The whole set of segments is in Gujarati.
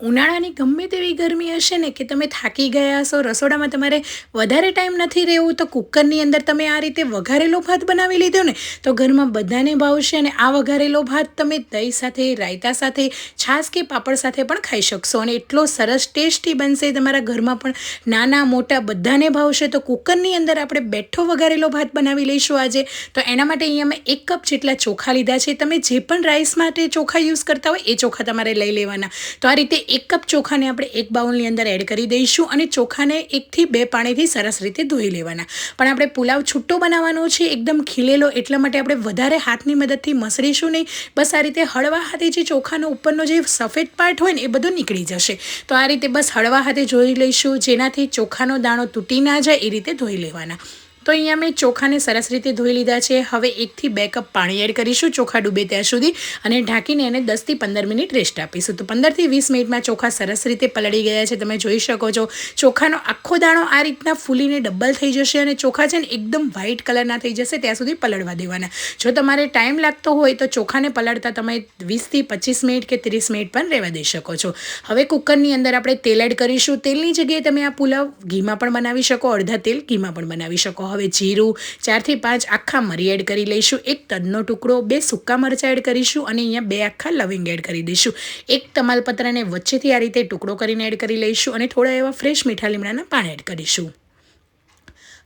ઉનાળાની ગમે તેવી ગરમી હશે ને કે તમે થાકી ગયા હશો, રસોડામાં તમારે વધારે ટાઈમ નથી રહેવું, તો કુકરની અંદર તમે આ રીતે વઘારેલો ભાત બનાવી લીધો ને તો ઘરમાં બધાને ભાવશે. અને આ વઘારેલો ભાત તમે દહીં સાથે, રાયતા સાથે, છાશ કે પાપડ સાથે પણ ખાઈ શકશો અને એટલો સરસ ટેસ્ટી બનશે. તમારા ઘરમાં પણ નાના મોટા બધાને ભાવશે. તો કુકરની અંદર આપણે બેઠો વઘારેલો ભાત બનાવી લઈશું આજે. તો એના માટે અહીંયા મેં 1 કપ જેટલા ચોખા લીધા છે. તમે જે પણ રાઈસ માટે ચોખા યુઝ કરતા હોય એ ચોખા તમારે લઈ લેવાના. તો આ રીતે 1 કપ ચોખાને આપણે એક બાઉલની અંદર એડ કરી દઈશું અને ચોખાને 1 થી 2 પાણીથી સરસ રીતે ધોઈ લેવાના. પણ આપણે પુલાવ છૂટો બનાવવાનો છે, એકદમ ખીલેલો, એટલા માટે આપણે વધારે હાથની મદદથી મસળીશું નહીં. બસ આ રીતે હળવા હાથે જે ચોખાનો ઉપરનો જે સફેદ પાર્ટ હોય ને એ બધો નીકળી જશે. તો આ રીતે બસ હળવા હાથે ધોઈ લઈશું, જેનાથી ચોખાનો દાણો તૂટી ના જાય એ રીતે ધોઈ લેવાના. તો અહીંયા મેં ચોખાને સરસ રીતે ધોઈ લીધા છે. હવે 1 થી 2 કપ પાણી એડ કરીશું ચોખા ડૂબે ત્યાં સુધી અને ઢાંકીને એને 10 થી 15 મિનિટ રેસ્ટ આપીશું. તો 15 થી 20 મિનિટમાં ચોખા સરસ રીતે પલળી ગયા છે. તમે જોઈ શકો છો ચોખાનો આખો દાણો આ રીતના ફૂલીને ડબલ થઈ જશે અને ચોખા છે ને એકદમ વ્હાઇટ કલરના થઈ જશે ત્યાં સુધી પલળવા દેવાના. જો તમારે ટાઈમ લાગતો હોય તો ચોખાને પલળતા તમે 20 થી 25 મિનિટ કે 30 મિનિટ પણ રહેવા દઈ શકો છો. હવે કુકરની અંદર આપણે તેલ એડ કરીશું. તેલની જગ્યાએ તમે આ પુલાવ ઘીમાં પણ બનાવી શકો, અડધા તેલ ઘીમાં પણ બનાવી શકો. હવે જીરું, 4 થી 5 આખા મરી એડ કરી લઈશું, 1 તજનો ટુકડો, 2 સૂકા મરચાં એડ કરીશું અને અહીંયા 2 આખા લવિંગ એડ કરી દઈશું. 1 તમાલપત્રને વચ્ચેથી આ રીતે ટુકડો કરીને એડ કરી લઈશું અને થોડા એવા ફ્રેશ મીઠા લીમડાના પાન એડ કરીશું.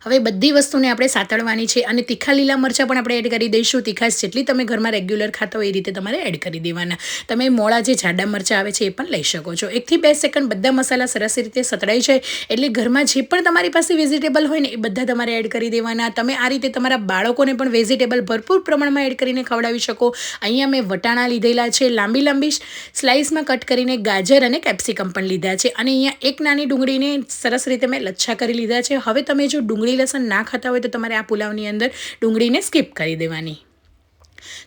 હવે બધી વસ્તુને આપણે સાતળવાની છે અને તીખા લીલા મરચાં પણ આપણે એડ કરી દઈશું. તીખાશ જેટલી તમે ઘરમાં રેગ્યુલર ખાતા હોય એ રીતે તમારે એડ કરી દેવાના. તમે મોળા જે જાડા મરચાં આવે છે એ પણ લઈ શકો છો. 1 થી 2 સેકન્ડ બધા મસાલા સરસ રીતે સતળાઈ જાય એટલે ઘરમાં જે પણ તમારી પાસે વેજીટેબલ હોય ને એ બધા તમારે એડ કરી દેવાના. તમે આ રીતે તમારા બાળકોને પણ વેજીટેબલ ભરપૂર પ્રમાણમાં એડ કરીને ખવડાવી શકો. અહીંયા મેં વટાણા લીધેલા છે, લાંબી લાંબી સ્લાઇસમાં કટ કરીને ગાજર અને કેપ્સિકમ પણ લીધા છે અને અહીંયા 1 નાની ડુંગળીને સરસ રીતે મેં લચ્છા કરી લીધા છે. હવે તમે જો ડુંગળી લસણ ના ખાતા હોય તો તમારે આ પુલાવની અંદર ડુંગળીને સ્કીપ કરી દેવાની.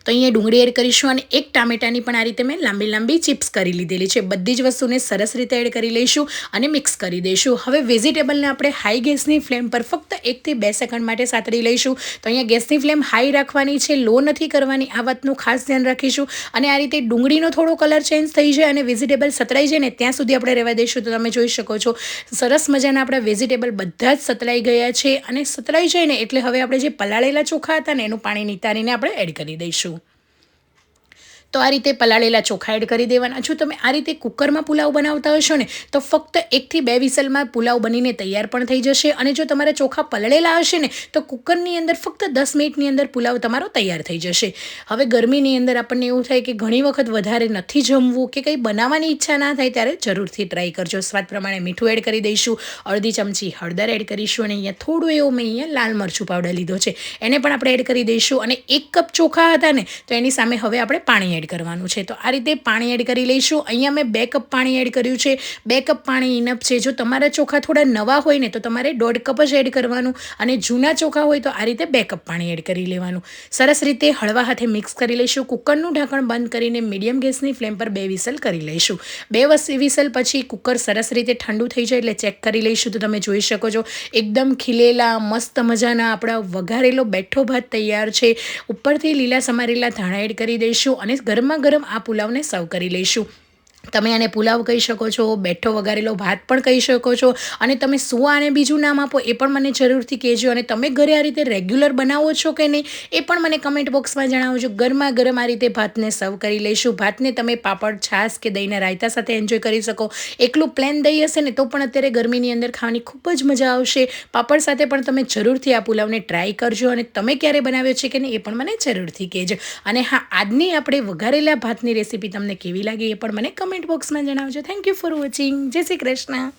તો અહીંયા ડુંગળી એડ કરીશું અને 1 ટામેટાની પણ આ રીતે મેં લાંબી લાંબી ચિપ્સ કરી લીધેલી છે. બધી જ વસ્તુને સરસ રીતે એડ કરી લઈશું અને મિક્સ કરી દઈશું. હવે વેજીટેબલને આપણે હાઈ ગેસની ફ્લેમ પર ફક્ત 1 થી 2 સેકન્ડ માટે સાતળી લઈશું. તો અહીંયા ગેસની ફ્લેમ હાઈ રાખવાની છે, લો નથી કરવાની. આ વાતનું ખાસ ધ્યાન રાખીશું. અને આ રીતે ડુંગળીનો થોડો કલર ચેન્જ થઈ જાય અને વેજીટેબલ સતળાઈ જાય ને ત્યાં સુધી આપણે રહેવા દઈશું. તો તમે જોઈ શકો છો સરસ મજાના આપણા વેજીટેબલ બધા જ સતળાઈ ગયા છે અને સતળાઈ જાય ને એટલે હવે આપણે જે પલાળેલા ચોખા હતા ને એનું પાણી નિતારીને આપણે એડ કરી દઈશું. તો આ રીતે પલાળેલા ચોખા એડ કરી દેવાના. જો તમે આ રીતે કુકરમાં પુલાવ બનાવતા હશો ને તો ફક્ત 1 થી 2 વિસલમાં પુલાવ બનીને તૈયાર પણ થઈ જશે. અને જો તમારા ચોખા પલળેલા હશે ને તો કુકરની અંદર ફક્ત 10 મિનિટની અંદર પુલાવ તમારો તૈયાર થઈ જશે. હવે ગરમીની અંદર આપણને એવું થાય કે ઘણી વખત વધારે નથી જમવું કે કંઈ બનાવવાની ઈચ્છા ના થાય ત્યારે જરૂરથી ટ્રાય કરજો. સ્વાદ પ્રમાણે મીઠું એડ કરી દઈશું, અડધી ચમચી હળદર એડ કરીશું અને અહીંયા થોડું એવું મેં અહીંયા લાલ મરચું પાવડર લીધો છે એને પણ આપણે એડ કરી દઈશું. અને 1 કપ ચોખા હતા ને તો એની સામે હવે આપણે પાણી એડ કરવાનું છે. તો આ રીતે પાણી એડ કરી લઈશું. અહીંયા મેં 2 કપ પાણી એડ કર્યું છે. 2 કપ પાણી ઇનફ છે. જો તમારા ચોખા થોડા નવા હોય ને તો તમારે 1.5 કપ જ એડ કરવાનું અને જૂના ચોખા હોય તો આ રીતે 2 કપ પાણી એડ કરી લેવાનું. સરસ રીતે હળવા હાથે મિક્સ કરી લઈશું. કુકરનું ઢાંકણ બંધ કરીને મીડિયમ ગેસની ફ્લેમ પર 2 વિસલ કરી લઈશું. 2 વિસલ પછી કુકર સરસ રીતે ઠંડુ થઈ જાય એટલે ચેક કરી લઈશું. તો તમે જોઈ શકો છો એકદમ ખીલેલા મસ્ત મજાના આપણા વઘારેલો બેઠો ભાત તૈયાર છે. ઉપરથી લીલા સમારેલા ધાણા એડ કરી દઈશું અને ગરમા ગરમ આ પુલાવને સર્વ કરી લઈશું. તમે આને પુલાવ કહી શકો છો, બેઠો વઘારેલો ભાત પણ કહી શકો છો અને તમે શું આને બીજું નામ આપો એ પણ મને જરૂરથી કહેજો. અને તમે ઘરે આ રીતે રેગ્યુલર બનાવો છો કે નહીં એ પણ મને કમેન્ટ બોક્સમાં જણાવજો. ગરમા ગરમ આ રીતે ભાતને સર્વ કરી લઈશું. ભાતને તમે પાપડ, છાશ કે દહીંના રાયતા સાથે એન્જોય કરી શકો. એકલું પ્લેન દહીં હશે ને તો પણ અત્યારે ગરમીની અંદર ખાવાની ખૂબ જ મજા આવશે. પાપડ સાથે પણ તમે જરૂરથી આ પુલાવને ટ્રાય કરજો અને તમે ક્યારે બનાવ્યો છે કે નહીં એ પણ મને જરૂરથી કહેજો. અને હા, આજની આપણે વઘારેલા ભાતની રેસીપી તમને કેવી લાગી એ પણ મને કમેન્ટ બોક્સમાં જણાવજો. Thank you for watching. જય શ્રી કૃષ્ણ.